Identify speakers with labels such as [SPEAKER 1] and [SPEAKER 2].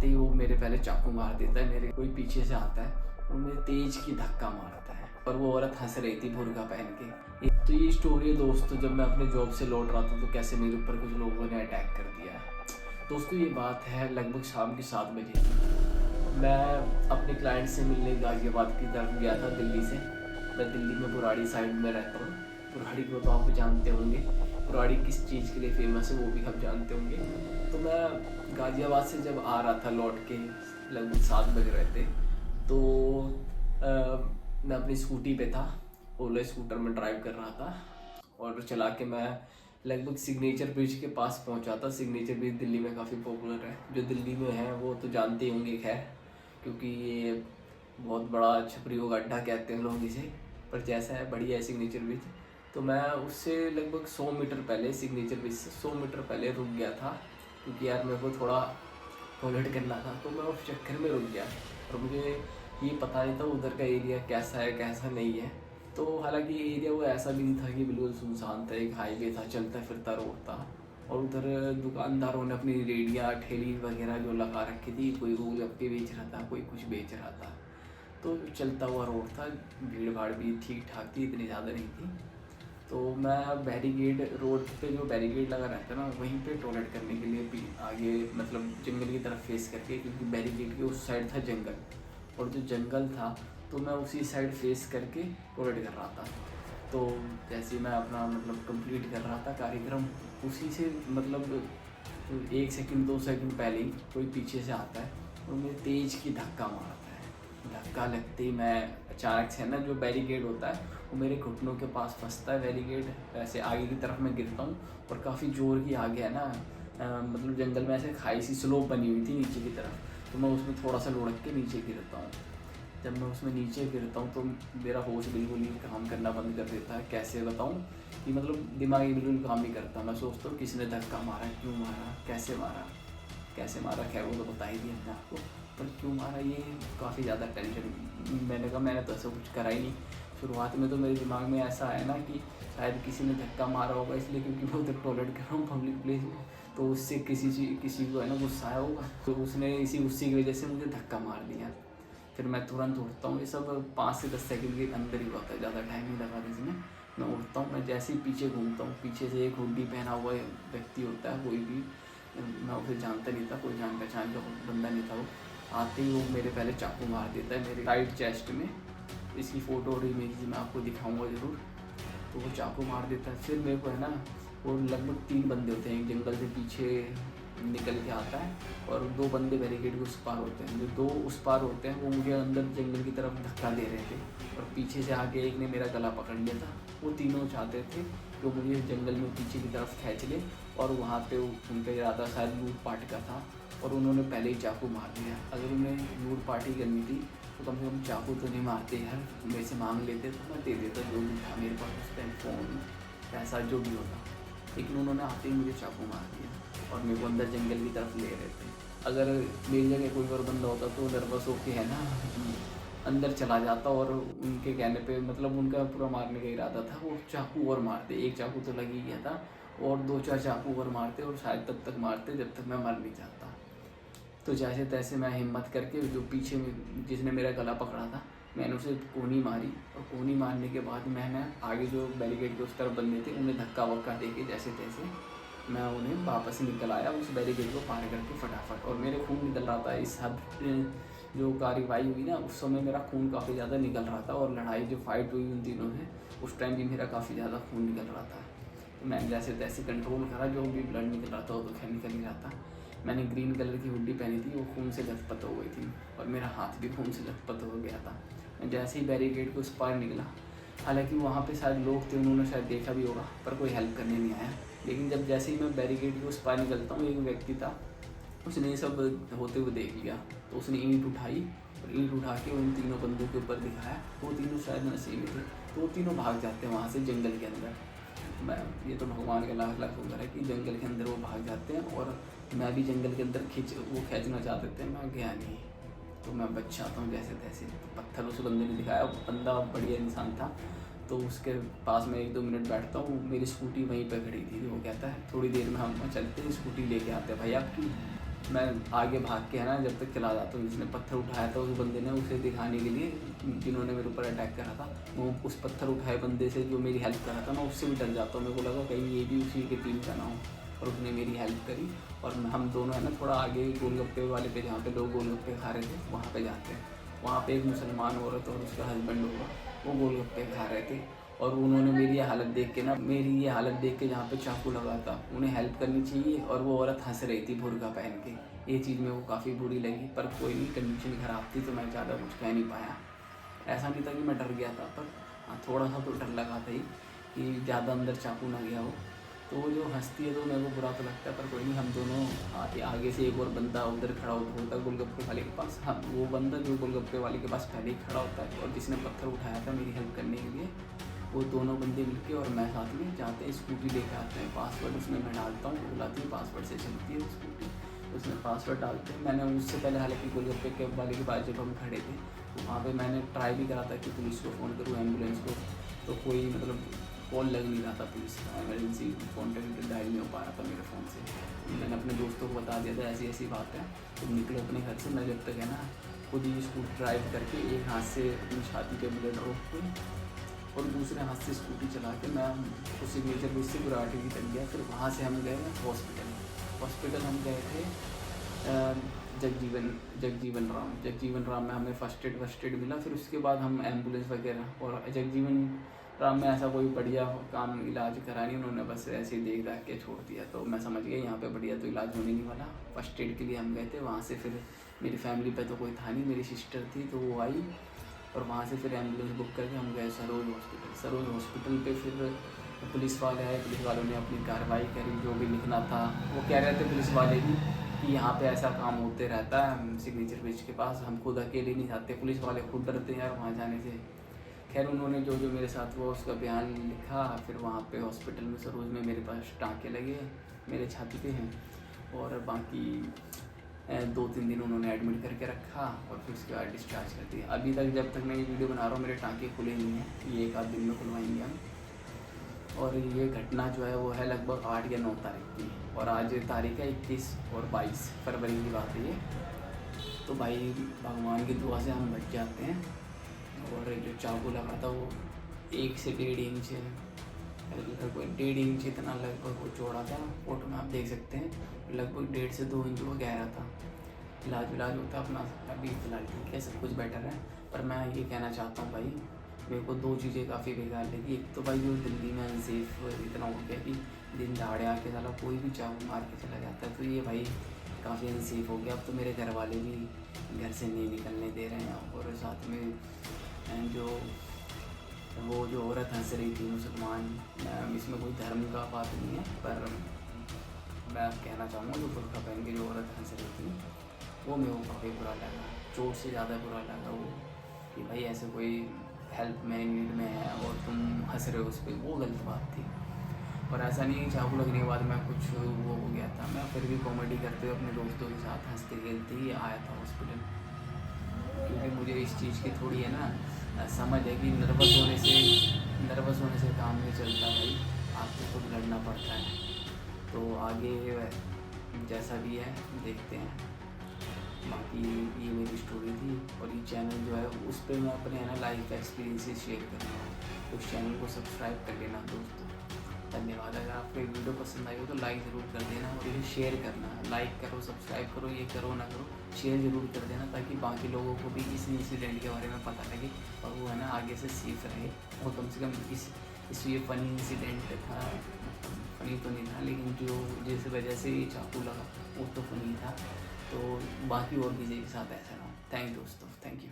[SPEAKER 1] आते ही वो मेरे पहले चाकू मार देता है, मेरे कोई पीछे से आता है और मेरे तेज की धक्का मारता है। और वो औरत हंस रही थी बुर्का पहन के। तो ये स्टोरी है दोस्तों, जब मैं अपने जॉब से लौट रहा था तो कैसे मेरे ऊपर कुछ लोगों ने अटैक कर दिया। दोस्तों ये बात है लगभग शाम के 7 बजे की। मैं अपने क्लाइंट से मिलने गाजियाबाद की तरफ गया था दिल्ली से। मैं दिल्ली में बुराड़ी साइड में रहता हूँ। बुराड़ी को तो आप जानते होंगे, बुराड़ी किस चीज़ के लिए फेमस है वो भी आप जानते होंगे। तो मैं गाजियाबाद से जब आ रहा था लौट के, लगभग 7 बज रहे थे, तो मैं अपनी स्कूटी पे था, ओला स्कूटर में ड्राइव कर रहा था और चला के मैं लगभग सिग्नेचर ब्रिज के पास पहुंचा था। सिग्नेचर ब्रिज दिल्ली में काफ़ी पॉपुलर है, जो दिल्ली में है वो तो जानते ही होंगे खैर, क्योंकि ये बहुत बड़ा छपरी का गड्ढा कहते हैं लोग इसे, पर जैसा है बढ़िया है सिग्नेचर ब्रिज। तो मैं उससे लगभग 100 मीटर पहले, सिग्नेचर ब्रिज से 100 मीटर पहले रुक गया था, क्योंकि यार मेरे को थोड़ा टॉयलेट करना था। तो मैं उस चक्कर में रुक गया और मुझे ये पता नहीं था उधर का एरिया कैसा है कैसा नहीं है। तो हालांकि एरिया वो ऐसा भी नहीं था कि बिल्कुल सुनसान था, एक हाईवे था, चलता फिरता रोड था और उधर दुकानदारों ने अपनी रेडियाँ ठेली वगैरह जो लगा रखी थी, कोई गोलगप्पे बेच रहा था, कोई कुछ बेच रहा था। तो चलता हुआ रोड था, भीड़ भाड़ भी ठीक ठाक थी, इतनी ज़्यादा नहीं थी। तो मैं बैरिकेड, रोड पे जो बैरिकेड लगा रहता है ना, वहीं पे टॉयलेट करने के लिए भी आगे, मतलब जंगल की तरफ फेस करके, क्योंकि बैरिकेड के उस साइड था जंगल और जो जंगल था तो मैं उसी साइड फेस करके टॉयलेट कर रहा था। तो जैसे मैं अपना मतलब कंप्लीट कर रहा था कार्यक्रम, उसी से मतलब 1 सेकंड 2 सेकंड पहले ही कोई पीछे से आता है और मुझे तेज की धक्का मारता है। धक्का लगते ही मैं अचानक से ना, जो बैरिकेड होता है वो मेरे घुटनों के पास फंसता है बैरिकेड, ऐसे आगे की तरफ मैं गिरता हूँ और काफ़ी जोर की आगे है ना, मतलब जंगल में ऐसे खाई सी स्लोप बनी हुई थी नीचे की तरफ, तो मैं उसमें थोड़ा सा लुढ़क के नीचे गिरता हूँ। जब मैं उसमें नीचे गिरता हूँ तो मेरा होश बिल्कुल ही काम करना बंद कर देता है। कैसे बताऊँ कि मतलब दिमाग ही बिल्कुल काम नहीं करता। मैं सोचता हूँ किसने धक्का मारा, क्यों मारा, कैसे मारा, खैर वो तो बता ही दिया मैंने आपको, पर क्यों मारा ये काफ़ी ज़्यादा टेंशन। मैंने कहा मैंने तो ऐसा कुछ करा ही नहीं। शुरुआत में तो मेरे दिमाग में ऐसा आया ना कि शायद किसी ने धक्का मारा होगा, इसलिए क्योंकि मैं उधर टॉयलेट कर रहा हूँ पब्लिक प्लेस में, तो उससे किसी को है ना गुस्सा आया होगा, तो उसने इसी गुस्से की वजह से मुझे धक्का मार दिया। फिर मैं तुरंत उठता हूँ, ये सब 5 से 10 सेकंड के अंदर ही होता है, ज़्यादा टाइम नहीं लगा इसमें। मैं उठता हूँ, मैं जैसे ही पीछे घूमता हूँ, पीछे से एक हुड्डी पहना हुआ व्यक्ति होता है, कोई भी, मैं उसे जानता नहीं था, कोई जान पहचान का बंदा नहीं था वो। आते ही वो मेरे पहले चाकू मार देता है मेरे राइट चेस्ट में। इसकी फ़ोटो और इमेज मैं आपको दिखाऊंगा ज़रूर। तो वो चाकू मार देता है। फिर मेरे को है ना, वो लगभग 3 बंदे होते हैं, एक जंगल से पीछे निकल के आता है और 2 बंदे बैरिकेड के उस पार होते हैं। जो 2 उस पार होते हैं वो मुझे अंदर जंगल की तरफ धक्का दे रहे थे और पीछे से आके एक ने मेरा गला पकड़ लिया था। वो तीनों चाहते थे कि मुझे जंगल में पीछे की तरफ खींच ले और वहाँ पे उनका इरादा शायद लूट-पाट का था और उन्होंने पहले ही चाकू मार दिया। अगर उन्हें लूट-पाट ही करनी थी तो कम से कम चाकू तो नहीं मारते यार, मेरे से मांग लेते तो मैं दे देता जो भी था मेरे पास उस टाइम, फ़ोन, पैसा जो भी होता। लेकिन उन्होंने आते ही मुझे चाकू मार दिया और मेरे को अंदर जंगल की तरफ ले रहे थे। अगर मेरी जगह कोई और बंदा होता तो नर्वस होके है ना अंदर चला जाता और उनके कहने पे, मतलब उनका पूरा मारने का इरादा था, वो चाकू और मारते। एक चाकू तो लग ही गया था और 2-4 चाकू और मारते और शायद तब तक मारते जब तक मैं मर नहीं जाता। तो जैसे तैसे मैं हिम्मत करके, जो पीछे में जिसने मेरा गला पकड़ा था, मैंने उसे कोनी मारी और कोनी मारने के बाद मैंने आगे जो बैरिकेड के उस तरफ बंदे थे उन्हें धक्का वक्का दे के जैसे तैसे मैं उन्हें वापस निकल आया उस बैरिकेड को पार करके फटाफट। और मेरे खून निकल रहा था। इस हद जो कार्रवाई हुई ना, उस समय मेरा खून काफ़ी ज़्यादा निकल रहा था और लड़ाई जो फाइट हुई उन तीनों से, उस टाइम भी मेरा काफ़ी ज़्यादा खून निकल रहा था। तो मैंने जैसे तैसे कंट्रोल करा, जो भी ब्लड निकल रहा था वो तो खैर निकल ही रहा था। मैंने ग्रीन कलर की हुड्डी पहनी थी, वो खून से लथपथ हो गई थी और मेरा हाथ भी खून से लथपथ हो गया था। मैं जैसे ही बैरिकेड को उस पार निकला, हालांकि वहाँ पे शायद लोग थे, उन्होंने शायद देखा भी होगा, पर कोई हेल्प करने नहीं आया। लेकिन जब जैसे ही मैं बैरिकेड के उस पार निकलता हूँ, एक व्यक्ति था, उसने ये सब होते हुए देख लिया, तो उसने ईंट उठाई और ईंट उठा के उन तीनों बंदों के ऊपर दिखाया। वो तीनों शायद नशे में थे, तो वो तीनों भाग जाते हैं वहाँ से जंगल के अंदर। मैं, ये तो भगवान का लाख लाख शुक्र है कि जंगल के अंदर वो भाग जाते हैं और मैं भी जंगल के अंदर खींचना चाहते थे, मैं गया नहीं, तो मैं बच जाता हूँ जैसे तैसे। तो पत्थर उस बंदे ने दिखाया, बंदा बढ़िया इंसान था, तो उसके पास में 1-2 मिनट बैठता हूँ। मेरी स्कूटी वहीं पर खड़ी थी, वो कहता है थोड़ी देर में हम चलते हैं, स्कूटी लेके आते हैं भाई आपकी। मैं आगे भाग के है ना जब तक चला जाता हूँ। जिसने पत्थर उठाया था उस बंदे ने उसे दिखाने के लिए, जिन्होंने मेरे ऊपर अटैक करा था, वो उस पत्थर उठाए बंदे से जो मेरी हेल्प कर रहा था, मैं उससे भी डर जाता हूँ। मेरे को लगा कहीं ये भी उसी के टीम का ना हो, और उसने मेरी हेल्प करी। और हम दोनों है ना थोड़ा आगे गोलगप्पे वाले पे, जहाँ पे लोग गोलगप्पे खा रहे थे, वहाँ पे जाते हैं। वहाँ पे एक मुसलमान औरत और उसका हस्बैंड होगा, वो गोलगप्पे खा रहे थे। और उन्होंने मेरी ये हालत देख के ना, मेरी ये हालत देख के जहाँ पे चाकू लगा था, उन्हें हेल्प करनी चाहिए, और वो औरत हंस रही थी बुर्का पहन के। ये चीज़ मेरे को काफ़ी बुरी लगी, पर कोई नहीं, कंडीशन ख़राब थी तो मैं ज़्यादा कुछ कह नहीं पाया। ऐसा नहीं था कि मैं डर गया था, पर हाँ थोड़ा सा तो डर लगा था ही कि ज़्यादा अंदर चाकू ना गया हो। तो वो जो हंसती है तो मेरे को बुरा तो लगता है, पर कोई नहीं, हम दोनों आगे से एक और बंदा उधर खड़ा होता है गोलगप्पे वाले के पास। हाँ, वो बंदा जो गोलगप्पे वाले के पास पहले ही खड़ा होता है, और जिसने पत्थर उठाया था मेरी हेल्प करने के लिए, वो दोनों बंदे मिलके और मैं साथ में जाते हैं, स्कूटी लेके आते हैं। पासवर्ड उसमें मैं डालता हूँ, बुलाती हूँ, पासवर्ड से चलती है स्कूटी, उसमें पासवर्ड डालते हैं। मैंने उससे पहले हालांकि गोलगप्पे के वाले के पास जब हम खड़े थे, तो वहाँ पे मैंने ट्राई भी करा था कि पुलिस को फ़ोन करूँ, एम्बुलेंस को, तो कोई मतलब कॉल लग नहीं रहा था पुलिस का, एमरजेंसी कॉन्टेक्ट डायल नहीं हो पा रहा था मेरे फ़ोन से। मैंने अपने दोस्तों को बता दिया था ऐसी ऐसी बात है, तुम निकलो अपने घर से। मैं जब तक है ना खुद ही स्कूटी ड्राइव करके एक हाथ से अपनी छाती पे बुलेट रोक के और दूसरे हाथ से स्कूटी चला के मैं उस सिग्नेचर ब्रिज से गुवाहाटी की तक गया। फिर वहाँ से हम गए हॉस्पिटल हम गए थे जगजीवन राम में हमें फर्स्ट एड मिला। फिर उसके बाद हम एम्बुलेंस वगैरह, और जगजीवन राम में ऐसा कोई बढ़िया काम इलाज करा नहीं, उन्होंने बस ऐसे ही देख दाख के छोड़ दिया। तो मैं समझ गया यहाँ पे बढ़िया तो इलाज होने नहीं वाला। फर्स्ट एड के लिए हम गए थे वहाँ से। फिर मेरी फैमिली पे तो कोई था नहीं, मेरी सिस्टर थी तो वो आई, और वहाँ से फिर एम्बुलेंस बुक करके हम गए सरोज हॉस्पिटल पे। फिर पुलिस वाले आए, पुलिस वालों ने अपनी कार्रवाई करी, जो भी लिखना था। वो कह रहे थे पुलिस वाले भी कि यहाँ पे ऐसा काम होते रहता है सिग्नेचर ब्रिज के पास, हम खुद अकेले नहीं जाते, पुलिस वाले खुद डरते हैं यार वहाँ जाने से। खैर उन्होंने जो जो मेरे साथ हुआ उसका बयान लिखा। फिर वहाँ पे हॉस्पिटल में सरोज में मेरे पास टाँके लगे, मेरे छाती पे हैं, और बाकी 2-3 दिन उन्होंने एडमिट करके रखा, और फिर उसके बाद डिस्चार्ज कर दिया। अभी तक जब तक मैं ये वीडियो बना रहा हूँ मेरे टाँके खुले नहीं हैं, ये 1 आध दिन में खुलवाएंगे हम। और ये घटना जो है वो है लगभग 8 या 9 तारीख की, और आज तारीख है 21 और 22 फरवरी की बात है ये। तो भाई भगवान की दुआ से हम बच जाते हैं। और जो चाकू लगा था वो 1 से 1.5 इंच है, लगभग 1.5 इंच इतना लगभग वो चौड़ा था। फोटो में आप देख सकते हैं लगभग 1.5 से 2 इंच वो गहरा था। इलाज होता अपना, अभी फ़िलहाल ठीक है, सब कुछ बेटर है। पर मैं ये कहना चाहता हूँ भाई, मेरे को 2 चीज़ें काफ़ी बेकार लगी। एक तो भाई जो दिल्ली में अनसेफ इतना हो गया कि दिन दहाड़े आके साला कोई भी चाकू मार के चला जाता है, तो ये भाई काफ़ी अनसेफ हो गया। अब तो मेरे घर वाले भी घर से नहीं निकलने दे रहे हैं। और साथ में जो औरत हंस रही थी मुसलमान, इसमें कोई धर्म का बात नहीं है, पर मैं कहना चाहूँगा जो बुर्का पहन के जो औरत हंस रही थी वो मेरे को काफ़ी बुरा लगा, चोट से ज़्यादा बुरा लगा वो, कि भाई ऐसे कोई हेल्प में नीड में है और तुम हंस रहे हो उस पर, वो गलत बात थी। और ऐसा नहीं चाकू लगने के बाद मैं कुछ वो हो गया था, मैं फिर भी कॉमेडी करते हुए अपने दोस्तों के साथ हंसते खेलते ही आया था हॉस्पिटल, क्योंकि मुझे इस चीज़ की थोड़ी है ना समझ है कि नर्वस होने से काम नहीं चलता भाई, आपको खुद लड़ना पड़ता है। तो आगे जैसा भी है देखते हैं। बाकी ये मेरी स्टोरी थी, और ये चैनल जो है उस पर मैं अपने है ना लाइफ एक्सपीरियंसेस शेयर कर रहा हूँ। उस चैनल को सब्सक्राइब कर लेना दोस्तों, धन्यवाद। अगर आपको एक वीडियो पसंद आई हो तो लाइक ज़रूर कर देना, और इसे शेयर करना, लाइक करो, सब्सक्राइब करो, ये करो ना करो, शेयर ज़रूर कर देना, ताकि बाकी लोगों को भी इस इंसिडेंट के बारे में पता लगे और वो है ना आगे से सीख रहे। और कम से कम इस ये फ़नी इंसिडेंट था, फ़नी तो नहीं था, लेकिन जो जिस वजह से ये चाकू लगा वो तो फ़नी था, तो बाकी और किसी के साथ ऐसा ना हो। थैंक दोस्तों, थैंक यू।